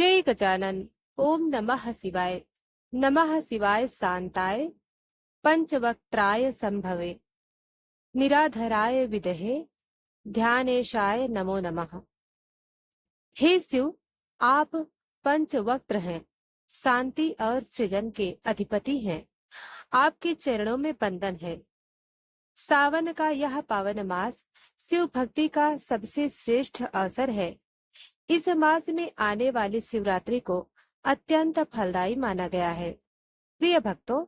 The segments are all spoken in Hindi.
जय गजानन। ओम नमः शिवाय। नमः शिवाय शांताय पंचवक्त्राय संभवे निराधराय विदहे ध्यानेशाय नमो नमः। हे शिव, आप पंचवक्त्र हैं, शांति और सृजन के अधिपति हैं। आपके चरणों में बंधन है। सावन का यह पावन मास शिव भक्ति का सबसे श्रेष्ठ अवसर है। इस मास में आने वाली शिवरात्रि को अत्यंत फलदायी माना गया है। प्रिय भक्तों,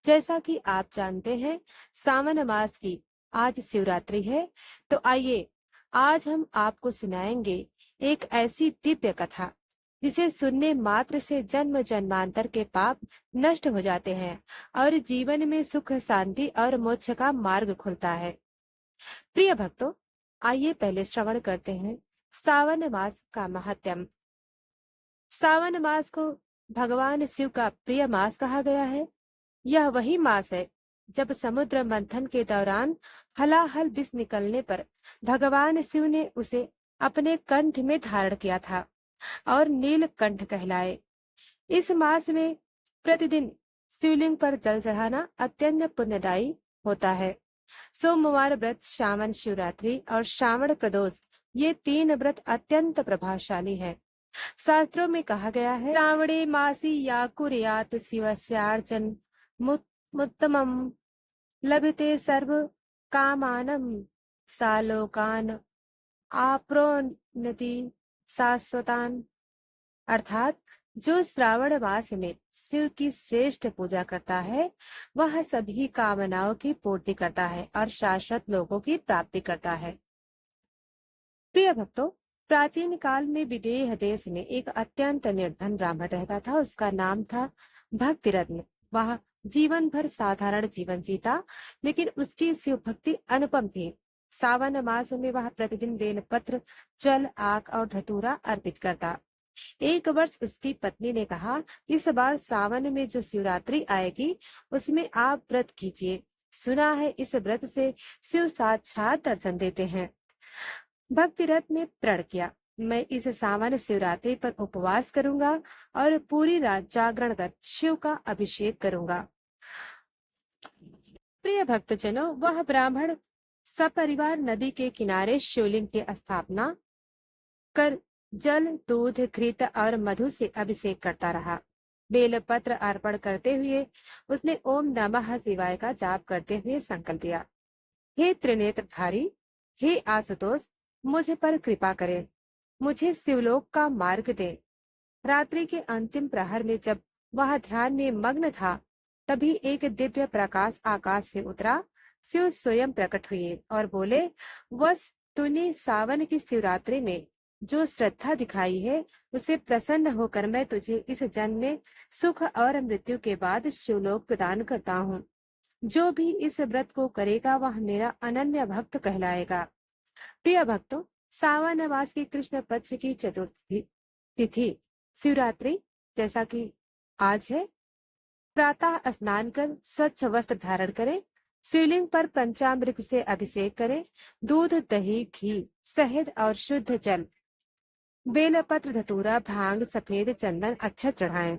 जैसा कि आप जानते हैं, सावन मास की आज शिवरात्रि है। तो आइए आज हम आपको सुनाएंगे एक ऐसी दिव्य कथा जिसे सुनने मात्र से जन्म जन्मांतर के पाप नष्ट हो जाते हैं और जीवन में सुख शांति और मोक्ष का मार्ग खुलता है। प्रिय भक्तों, आइए पहले श्रवण करते हैं सावन मास का महात्म्य। सावन मास को भगवान शिव का प्रिय मास कहा गया है। यह वही मास है जब समुद्र मंथन के दौरान हलाहल विष निकलने पर भगवान शिव ने उसे अपने कंठ में धारण किया था और नीलकंठ कहलाए। इस मास में प्रतिदिन शिवलिंग पर जल चढ़ाना अत्यंत पुण्यदायी होता है। सोमवार व्रत, श्रावण शिवरात्रि और श्रावण प्रदोष, ये तीन व्रत अत्यंत प्रभावशाली हैं। शास्त्रों में कहा गया है, श्रावणे मासी या कुर्यात शिवस्यार्चन मुत्तमम लभते सर्व कामानम सालोकान आप्नोति शाश्वतान। अर्थात जो श्रावण मास में शिव की श्रेष्ठ पूजा करता है, वह सभी कामनाओं की पूर्ति करता है और शाश्वत लोगों की प्राप्ति करता है। प्रिय भक्तों, प्राचीन काल में विदेह देश में एक अत्यंत निर्धन ब्राह्मण रहता था। उसका नाम था भक्तिरत्न। वह जीवन भर साधारण जीवन जीता, लेकिन उसकी शिव भक्ति अनुपम थी। सावन मास में वह प्रतिदिन बेलपत्र, जल, आक और धतूरा अर्पित करता। एक वर्ष उसकी पत्नी ने कहा, इस बार सावन में जो शिवरात्रि आएगी उसमें आप व्रत कीजिए। सुना है इस व्रत से शिव साक्षात दर्शन देते हैं। भक्तिरथ ने प्रण किया, मैं इस सावन शिवरात्रि पर उपवास करूंगा और पूरी रात जागरण कर शिव का अभिषेक करूंगा। प्रिय भक्तजनों, वह ब्राह्मण सपरिवार नदी के किनारे शिवलिंग की स्थापना कर जल, दूध, घृत और मधु से अभिषेक करता रहा। बेलपत्र अर्पण करते हुए उसने ओम नमः शिवाय का जाप करते हुए संकल्प लिया, हे त्रिनेत्रधारी, हे आशुतोष, मुझ पर कृपा करें, मुझे शिवलोक का मार्ग दे। रात्रि के अंतिम प्रहर में जब वह ध्यान में मग्न था, तभी एक दिव्य प्रकाश आकाश से उतरा। शिव स्वयं प्रकट हुए और बोले, वस तूने सावन की शिवरात्रि में जो श्रद्धा दिखाई है, उसे प्रसन्न होकर मैं तुझे इस जन्म में सुख और मृत्यु के बाद शिवलोक प्रदान करता हूँ। जो भी इस व्रत को करेगा वह मेरा अनन्य भक्त कहलाएगा। प्रिय भक्तों, सावन मास की कृष्ण पक्ष की चतुर्थी तिथि शिवरात्रि, जैसा कि आज है, प्रातः स्नान कर स्वच्छ वस्त्र धारण करें, शिवलिंग पर पंचामृत से अभिषेक करें, दूध, दही, घी, शहद और शुद्ध जल, बेलपत्र, धतूरा, भांग, सफेद चंदन, अक्षत चढ़ाएं।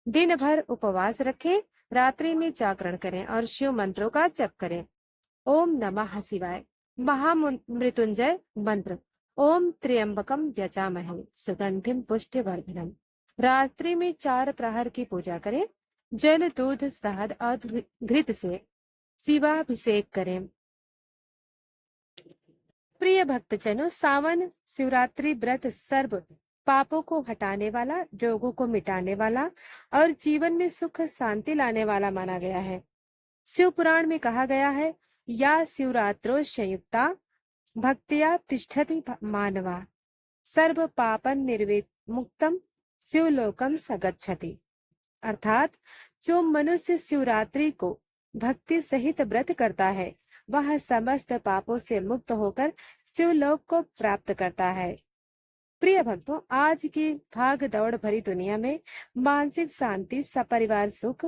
दिन भर उपवास रखें, रात्रि में जागरण करें और शिव मंत्रों का जप करें। ओम नमः शिवाय, महामृत्युंजय मंत्र, ओम त्र्यंबकम यजामहे सुगंधिम पुष्टिवर्धनम। रात्रि में 4 प्रहर की पूजा करें, जल, दूध, शहद और घृत से शिवाभिषेक करें। प्रिय भक्तजनों, सावन शिवरात्रि व्रत सर्व पापों को हटाने वाला, रोगों को मिटाने वाला और जीवन में सुख शांति लाने वाला माना गया है। शिव पुराण में कहा गया है, या शिवरात्रो संयुक्ता भक्त्या तिष्ठति मानवा सर्व पापन निर्विमुक्तम शिवलोकम सगच्छति। अर्थात जो मनुष्य शिवरात्रि को भक्ति सहित व्रत करता है, वह समस्त पापों से मुक्त होकर शिवलोक को प्राप्त करता है। प्रिय भक्तों, आज की भाग दौड़ भरी दुनिया में मानसिक शांति, सपरिवार सुख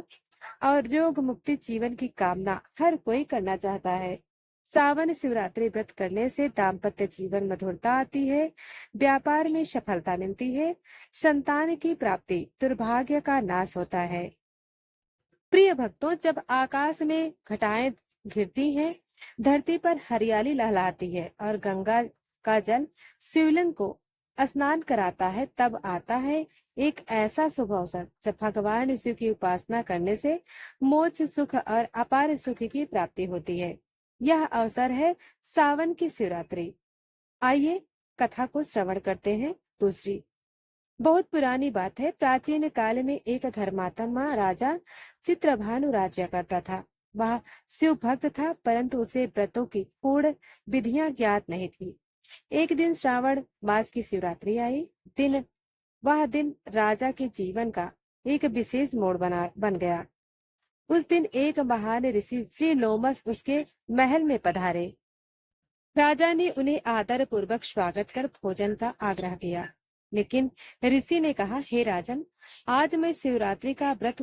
और रोग मुक्ति जीवन की कामना हर कोई करना चाहता है। सावन शिवरात्रि व्रत करने से दाम्पत्य जीवन मधुरता आती है, व्यापार में सफलता मिलती है, संतान की प्राप्ति, दुर्भाग्य का नाश होता है। प्रिय भक्तों, जब आकाश में घटाएं घिरती हैं, धरती पर हरियाली लहलाती है और गंगा का जल शिवलिंग को स्नान कराता है, तब आता है एक ऐसा शुभ अवसर जब भगवान शिव की उपासना करने से मोक्ष सुख और अपार सुख की प्राप्ति होती है। यह अवसर है सावन की शिवरात्रि। आइए कथा को श्रवण करते हैं। दूसरी बहुत पुरानी बात है। प्राचीन काल में एक धर्मात्मा राजा चित्रभानु राज्य करता था। वह शिव भक्त था, परंतु उसे व्रतों की पूर्ण विधियां ज्ञात नहीं थी। एक दिन श्रावण मास की शिवरात्रि आई। वह दिन राजा के जीवन का एक विशेष मोड़ बन गया। उस दिन एक महान ऋषि श्री लोमस उसके महल में पधारे। राजा ने उन्हें आदर पूर्वक स्वागत कर भोजन का आग्रह किया, लेकिन ऋषि ने कहा, हे राजन, आज मैं शिवरात्रि का व्रत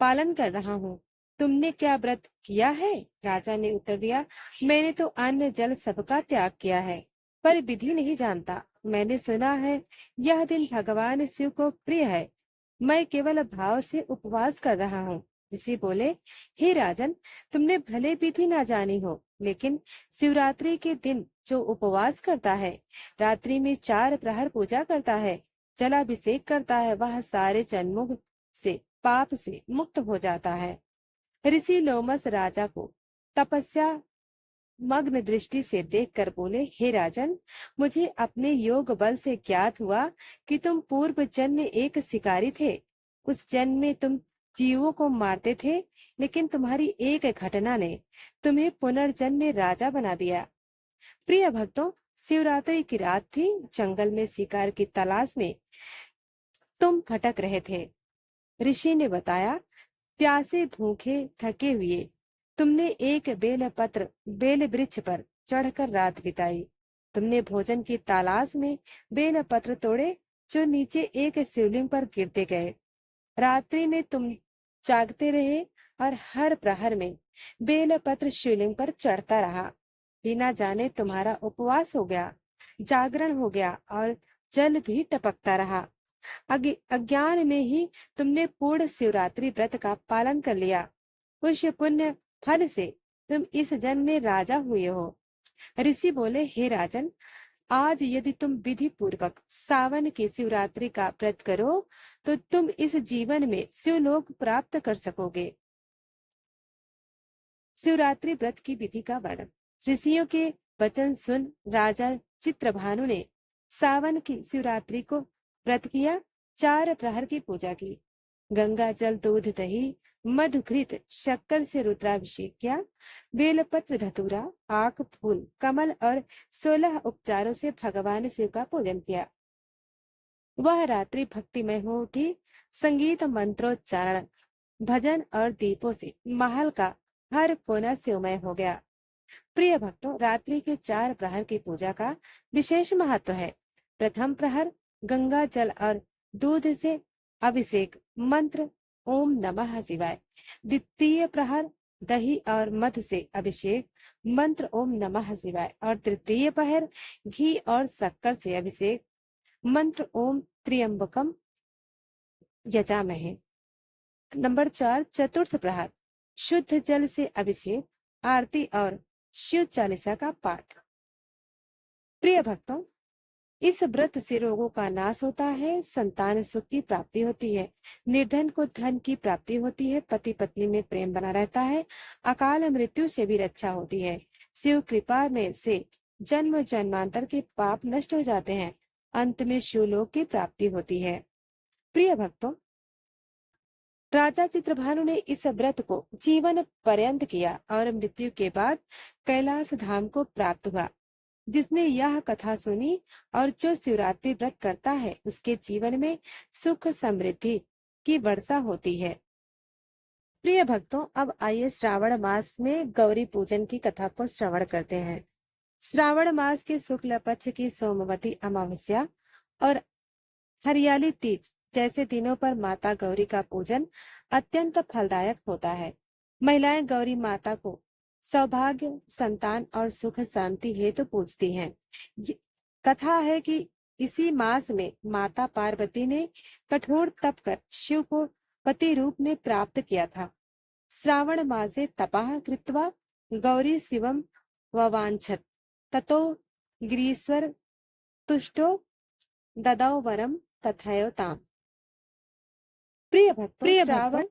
पालन कर रहा हूँ। तुमने क्या व्रत किया है? राजा ने उत्तर दिया, मैंने तो अन्न जल सबका त्याग किया है, पर विधि नहीं जानता। मैंने सुना है यह दिन भगवान शिव को प्रिय है। मैं केवल भाव से उपवास कर रहा हूँ। ऋषि बोले, हे राजन, तुमने भले विधि ना जानी हो, लेकिन शिवरात्रि के दिन जो उपवास करता है, रात्रि में 4 प्रहर पूजा करता है, जलाभिषेक करता है, वह सारे जन्मों से पाप से मुक्त हो जाता है। ऋषि लोमस राजा को तपस्या मग्न दृष्टि से देखकर बोले, हे राजन, मुझे अपने योग बल से ज्ञात हुआ कि तुम पूर्व जन्म में एक शिकारी थे। उस जन्म में तुम जीवों को मारते थे, लेकिन तुम्हारी एक घटना ने तुम्हें पुनर्जन्म में राजा बना दिया। प्रिय भक्तों, शिवरात्रि की रात थी। जंगल में शिकार की तलाश में तुम भटक रहे थे। ऋषि ने बताया, प्यासे भूखे थके हुए तुमने एक बेल वृक्ष पर चढ़कर रात बिताई। तुमने भोजन की तलाश में बेल पत्र तोड़े जो नीचे एक शिवलिंग पर गिरते गए। रात्रि में तुम जागते रहे और हर प्रहर में बेल पत्र शिवलिंग पर चढ़ता रहा। बिना जाने तुम्हारा उपवास हो गया, जागरण हो गया और जल भी टपकता रहा। अज्ञान में ही तुमने पूर्ण शिवरात्रि व्रत का पालन कर लिया। उस पुण्य फल से तुम इस जन्म में राजा हुए हो। ऋषि बोले, हे राजन, आज यदि तुम विधि पूर्वक सावन की शिवरात्रि का व्रत करो तो तुम इस जीवन में शिवलोक प्राप्त कर सकोगे। शिवरात्रि व्रत की विधि का वर्णन। ऋषियों के वचन सुन राजा चित्रभानु ने सावन की शिवरात्रि को व्रत किया। 4 प्रहर की पूजा की। गंगा जल, दूध, दही, मधुघृत, शक्कर से रुद्राभिषेक किया। बेलपत्र, धतूरा, आक, फूल, कमल और 16 उपचारों से भगवान शिव का पूजन किया। वह रात्रि भक्तिमय हो उठी। संगीत, मंत्रोच्चारण, भजन और दीपों से महल का हर कोना शिवमय हो गया। प्रिय भक्तों, रात्रि के 4 प्रहर की पूजा का विशेष महत्व है। प्रथम प्रहर गंगा जल और दूध से अभिषेक, मंत्र ओम नमः शिवाय। द्वितीय प्रहर दही और मधु से अभिषेक, मंत्र ओम नमः शिवाय। और तृतीय प्रहर घी और शक्कर से अभिषेक, मंत्र ओम त्र्यंबकम यजामहे। नंबर 4 चतुर्थ प्रहर शुद्ध जल से अभिषेक, आरती और शिव चालीसा का पाठ। प्रिय भक्तों, इस व्रत से रोगों का नाश होता है, संतान सुख की प्राप्ति होती है, निर्धन को धन की प्राप्ति होती है, पति पत्नी में प्रेम बना रहता है, अकाल मृत्यु से भी रक्षा होती है, शिव कृपा में से जन्म जन्मांतर के पाप नष्ट हो जाते हैं, अंत में शिवलोक की प्राप्ति होती है। प्रिय भक्तों, राजा चित्रभानु ने इस व्रत को जीवन पर्यंत किया और मृत्यु के बाद कैलाश धाम को प्राप्त हुआ। जिसने यह कथा सुनी और जो शिवरात्रि व्रत करता है, उसके जीवन में सुख समृद्धि की वर्षा होती है। प्रिय भक्तों, अब आइए श्रावण मास में गौरी पूजन की कथा को श्रवण करते हैं। श्रावण मास के शुक्ल पक्ष की सोमवती अमावस्या और हरियाली तीज जैसे दिनों पर माता गौरी का पूजन अत्यंत फलदायक होता है। महिलाएं गौरी माता को सौभाग्य, संतान और सुख शांति हेतु पूजती हैं। कथा है कि इसी मास में माता पार्वती ने कठोर तप कर शिव को पति रूप में प्राप्त किया था। श्रावण मासे तपः कृत्वा गौरी शिवम ववांछत ततो गिरीश्वर तुष्टो ददौ वरम तथैव ताम। प्रिय भक्तों, श्रावण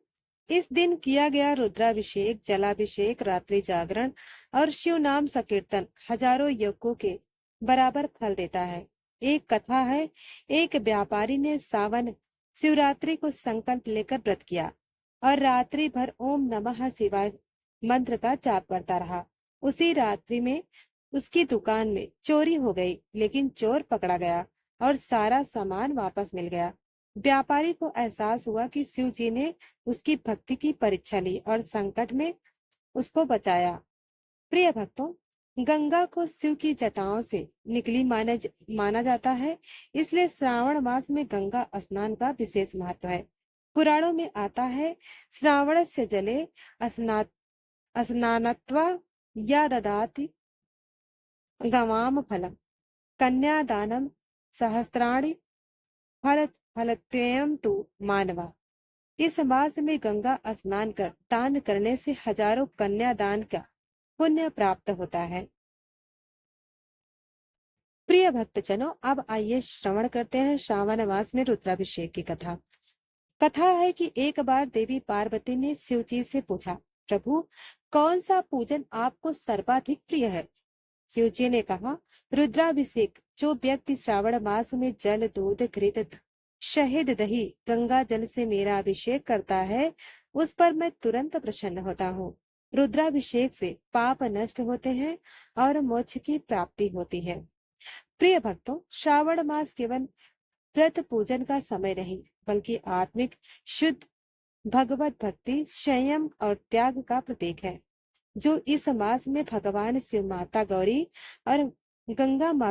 इस दिन किया गया रुद्राभिषेक, जलाभिषेक, रात्रि जागरण और शिव नाम संकीर्तन हजारों यज्ञों के बराबर फल देता है। एक कथा है, एक व्यापारी ने सावन शिवरात्रि को संकल्प लेकर व्रत किया और रात्रि भर ओम नमः शिवाय मंत्र का जाप करता रहा। उसी रात्रि में उसकी दुकान में चोरी हो गई, लेकिन चोर पकड़ा गया और सारा सामान वापस मिल गया। व्यापारी को एहसास हुआ कि शिव जी ने उसकी भक्ति की परीक्षा ली और संकट में उसको बचाया। प्रिय भक्तों, गंगा को शिव की जटाओं से निकली माना जाता है, इसलिए श्रावण मास में गंगा स्नान का विशेष महत्व है। पुराणों में आता है, श्रावण से जले स्नानत्वा या ददाति गवाम फलम कन्यादानम सहस्त्राणि फलत्ययम तु मानवा। इस मास में गंगा स्नान कर दान करने से हजारों कन्यादान का पुण्य प्राप्त होता है। प्रिय भक्तजनों, अब आइए श्रवण करते हैं श्रावण मास में रुद्राभिषेक की कथा। कथा है कि एक बार देवी पार्वती ने शिव जी से पूछा, प्रभु, कौन सा पूजन आपको सर्वाधिक प्रिय है? शिव जी ने कहा, रुद्राभिषेक। जो व्यक्ति श्रावण मास में जल, दूध, घृत, शहद, दही, गंगा जल से मेरा अभिषेक करता है, उस पर मैं तुरंत प्रसन्न होता हूँ। रुद्राभिषेक से पाप नष्ट होते हैं और मोक्ष की प्राप्ति होती है। प्रिय भक्तों, श्रावण मास केवल व्रत पूजन का समय नहीं, बल्कि आत्मिक शुद्ध भगवत भक्ति, संयम और त्याग का प्रतीक है। जो इस मास में भगवान शिव, माता गौरी और गंगा माँ